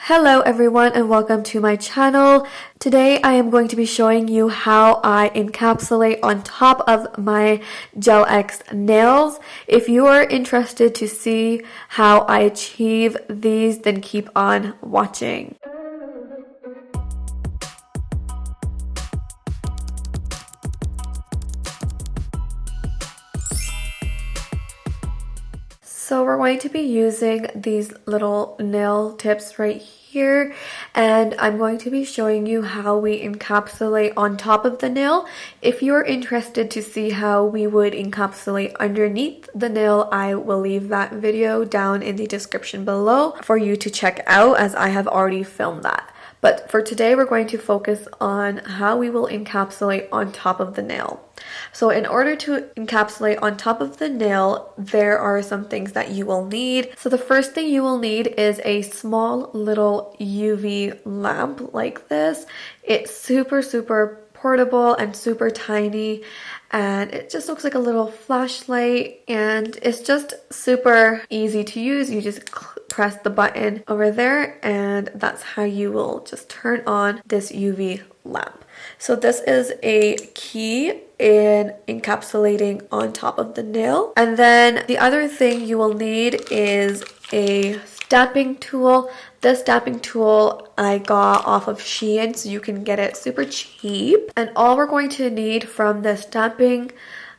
Hello everyone and welcome to my channel. Today I am going to be showing you how I encapsulate on top of my Gel X nails. If you are interested to see how I achieve these, then keep on watching. So we're going to be using these little nail tips right here, and I'm going to be showing you how we encapsulate on top of the nail. If you're interested to see how we would encapsulate underneath the nail, I will leave that video down in the description below for you to check out, as I have already filmed that. But for today, we're going to focus on how we will encapsulate on top of the nail. So in order to encapsulate on top of the nail, there are some things that you will need. So the first thing you will need is a small little UV lamp like this. It's super portable and super tiny, and it just looks like a little flashlight, and it's just super easy to use. You just press the button over there, and that's how you will just turn on this UV lamp. So this is a key in encapsulating on top of the nail. And then the other thing you will need is a stamping tool. This stamping tool I got off of Shein, so you can get it super cheap. And all we're going to need from the stamping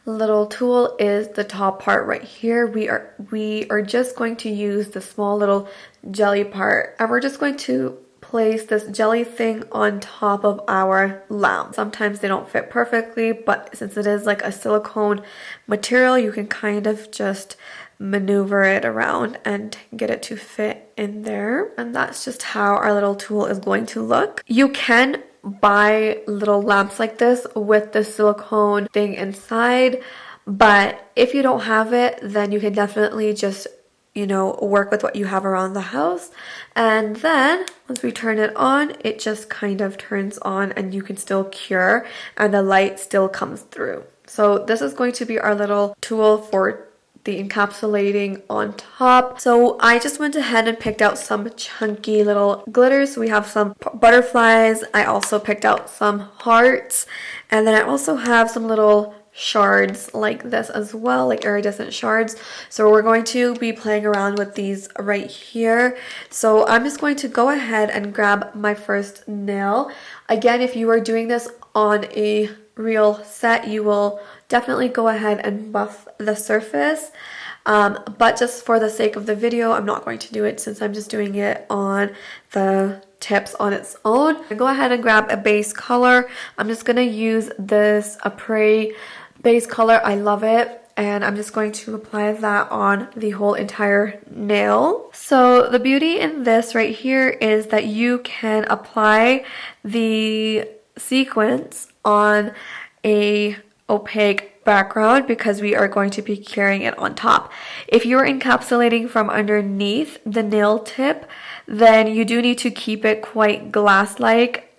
little tool is the top part right here. We are just going to use the small little jelly part, and we're just going to place this jelly thing on top of our lamp. Sometimes they don't fit perfectly, but since it is like a silicone material, you can kind of just maneuver it around and get it to fit in there. And that's just how our little tool is going to look. You can buy little lamps like this with the silicone thing inside, but if you don't have it, then you can definitely just work with what you have around the house. And then once we turn it on, it just kind of turns on, and you can still cure and the light still comes through. So this is going to be our little tool for the encapsulating on top. So I just went ahead and picked out some chunky little glitters. So we have some butterflies. I also picked out some hearts, and then I also have some little shards like this as well, like iridescent shards. So we're going to be playing around with these right here. So I'm just going to go ahead and grab my first nail. Again, if you are doing this on a real set, you will definitely go ahead and buff the surface. But just for the sake of the video, I'm not going to do it since I'm just doing it on the tips on its own. Go ahead and grab a base color. I'm just going to use this Apres base color. I love it, and I'm just going to apply that on the whole entire nail. So the beauty in this right here is that you can apply the sequence on a opaque background because we are going to be curing it on top. If you're encapsulating from underneath the nail tip, then you do need to keep it quite glass-like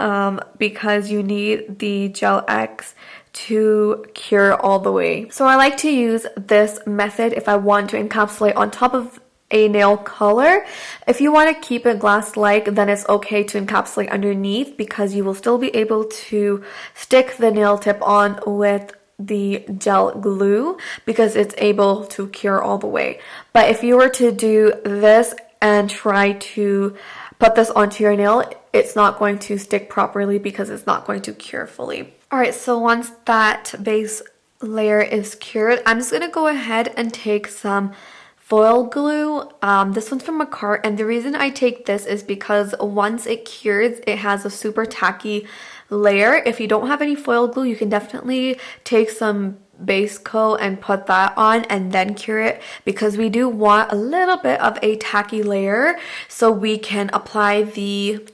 because you need the Gel X to cure all the way. So I like to use this method if I want to encapsulate on top of a nail color. If you want to keep it glass-like, then it's okay to encapsulate underneath because you will still be able to stick the nail tip on with the gel glue because it's able to cure all the way. But if you were to do this and try to put this onto your nail, it's not going to stick properly because it's not going to cure fully. Alright, so once that base layer is cured, I'm just going to go ahead and take some foil glue. This one's from a cart, and the reason I take this is because once it cures, it has a super tacky layer. If you don't have any foil glue, you can definitely take some base coat and put that on and then cure it, because we do want a little bit of a tacky layer so we can apply the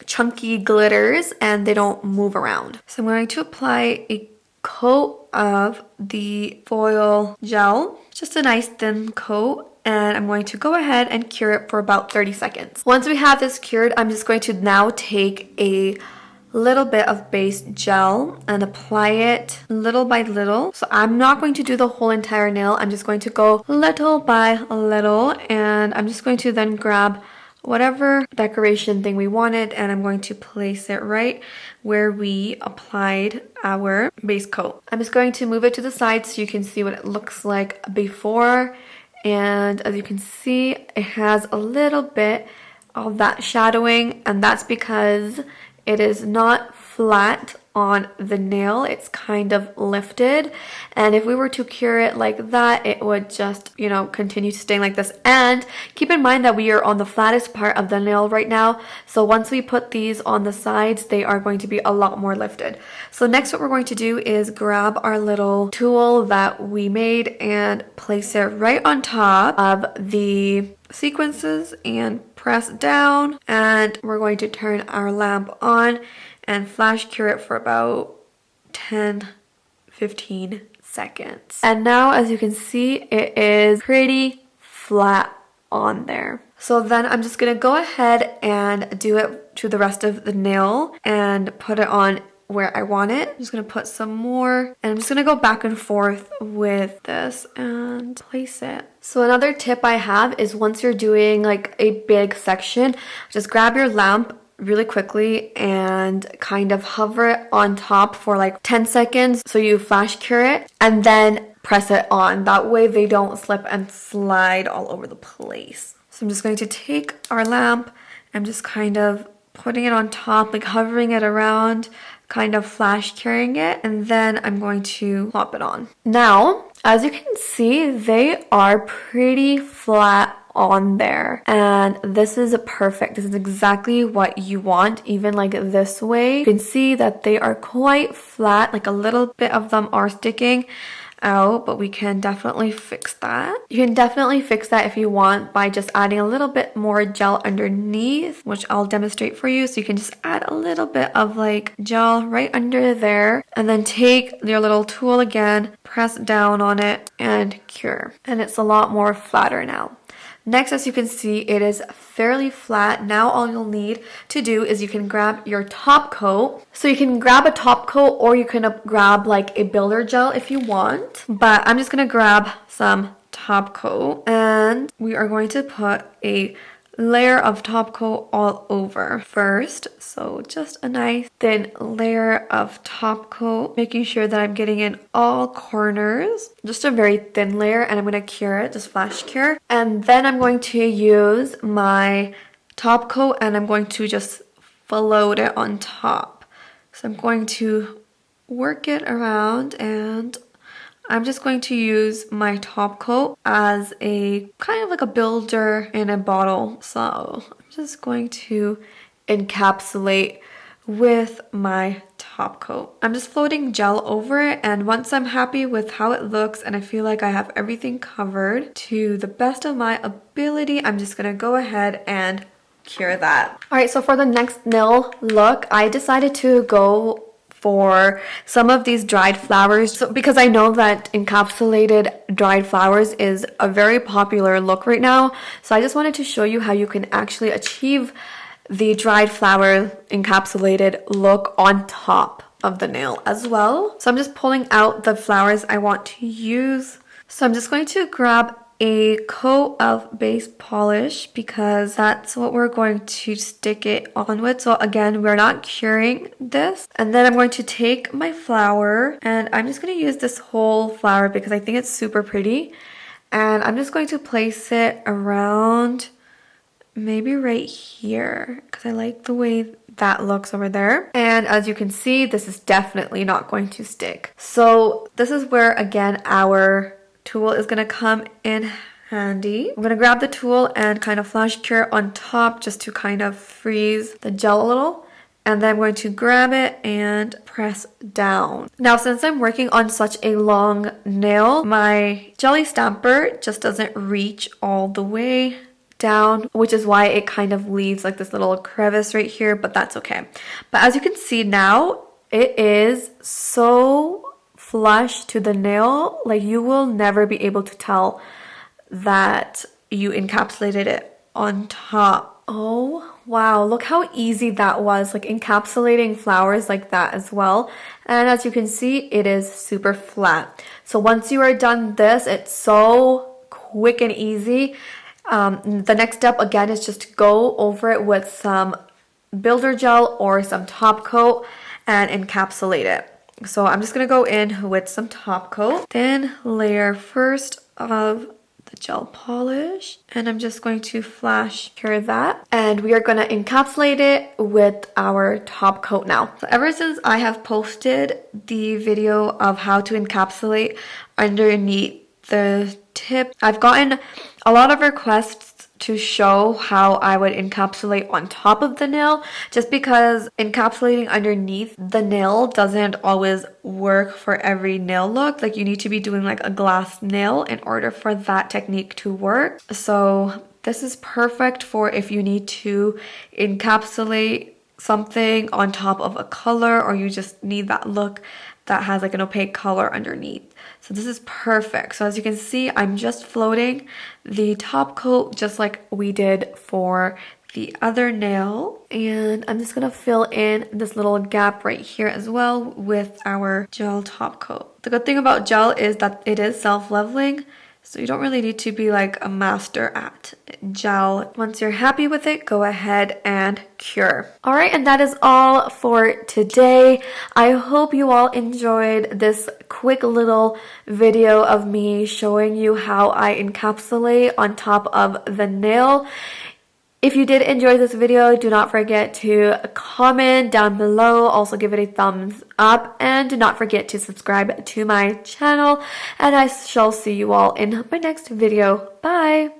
chunky glitters and they don't move around. So I'm going to apply a coat of the foil gel, just a nice thin coat, and I'm going to go ahead and cure it for about 30 seconds. Once we have this cured, I'm just going to now take a little bit of base gel and apply it little by little. So I'm not going to do the whole entire nail. I'm just going to go little by little, and I'm just going to then grab whatever decoration thing we wanted, and I'm going to place it right where we applied our base coat. I'm just going to move it to the side so you can see what it looks like before. And as you can see, it has a little bit of that shadowing, and that's because it is not flat on the nail, it's kind of lifted, and if we were to cure it like that, it would just, you know, continue to stain like this. And keep in mind that we are on the flattest part of the nail right now, so once we put these on the sides, they are going to be a lot more lifted. So next what we're going to do is grab our little tool that we made and place it right on top of the sequences and press down, and we're going to turn our lamp on and flash cure it for about 10-15 seconds. And now, as you can see, it is pretty flat on there. So then I'm just gonna go ahead and do it to the rest of the nail and put it on where I want it. I'm just gonna put some more, and I'm just gonna go back and forth with this and place it. So another tip I have is once you're doing like a big section, just grab your lamp really quickly and kind of hover it on top for like 10 seconds so you flash cure it, and then press it on. That way they don't slip and slide all over the place. So I'm just going to take our lamp, I'm just kind of putting it on top, like hovering it around, kind of flash curing it, and then I'm going to plop it on. Now, as you can see, they are pretty flat on there, and this is perfect. This is exactly what you want, even like this way. You can see that they are quite flat, like a little bit of them are sticking out, but we can definitely fix that. You can definitely fix that if you want by just adding a little bit more gel underneath, which I'll demonstrate for you. So you can just add a little bit of like gel right under there, and then take your little tool again, press down on it and cure. And it's a lot more flatter now. Next, as you can see, it is fairly flat. Now all you'll need to do is you can grab your top coat. So you can grab a top coat, or you can grab like a builder gel if you want. But I'm just gonna grab some top coat, and we are going to put a layer of top coat all over first. So just a nice thin layer of top coat, making sure that I'm getting in all corners. Just a very thin layer, and I'm going to cure it, just flash cure. And then I'm going to use my top coat and I'm going to just float it on top. So I'm going to work it around, and I'm just going to use my top coat as a kind of like a builder in a bottle. So I'm just going to encapsulate with my top coat. I'm just floating gel over it, and once I'm happy with how it looks and I feel like I have everything covered to the best of my ability, I'm just gonna go ahead and cure that. Alright, so for the next nail look, I decided to go for some of these dried flowers, because I know that encapsulated dried flowers is a very popular look right now. So I just wanted to show you how you can actually achieve the dried flower encapsulated look on top of the nail as well. So I'm just pulling out the flowers I want to use. So I'm just going to grab a coat of base polish because that's what we're going to stick it on with. So again, we're not curing this. And then I'm going to take my flower, and I'm just going to use this whole flower because I think it's super pretty. And I'm just going to place it around maybe right here because I like the way that looks over there. And as you can see, this is definitely not going to stick. So this is where, again, our tool is going to come in handy. I'm going to grab the tool and kind of flash cure on top just to kind of freeze the gel a little. And then I'm going to grab it and press down. Now, since I'm working on such a long nail, my jelly stamper just doesn't reach all the way down, which is why it kind of leaves like this little crevice right here, but that's okay. But as you can see now, it is so flush to the nail, like you will never be able to tell that you encapsulated it on top. Oh wow, look how easy that was, like encapsulating flowers like that as well. And as you can see, it is super flat. So once you are done this, it's so quick and easy. The next step again is just to go over it with some builder gel or some top coat and encapsulate it. So I'm just going to go in with some top coat, thin layer first of the gel polish, and I'm just going to flash cure that, and we are going to encapsulate it with our top coat now. So ever since I have posted the video of how to encapsulate underneath the tip, I've gotten a lot of requests to show how I would encapsulate on top of the nail, just because encapsulating underneath the nail doesn't always work for every nail look. Like, you need to be doing like a glass nail in order for that technique to work. So this is perfect for if you need to encapsulate something on top of a color, or you just need that look that has like an opaque color underneath. So this is perfect. So as you can see, I'm just floating the top coat just like we did for the other nail. And I'm just gonna fill in this little gap right here as well with our gel top coat. The good thing about gel is that it is self-leveling, so you don't really need to be like a master at gel. Once you're happy with it, go ahead and cure. All right, and that is all for today. I hope you all enjoyed this quick little video of me showing you how I encapsulate on top of the nail. If you did enjoy this video, do not forget to comment down below. Also give it a thumbs up, and do not forget to subscribe to my channel. And I shall see you all in my next video. Bye!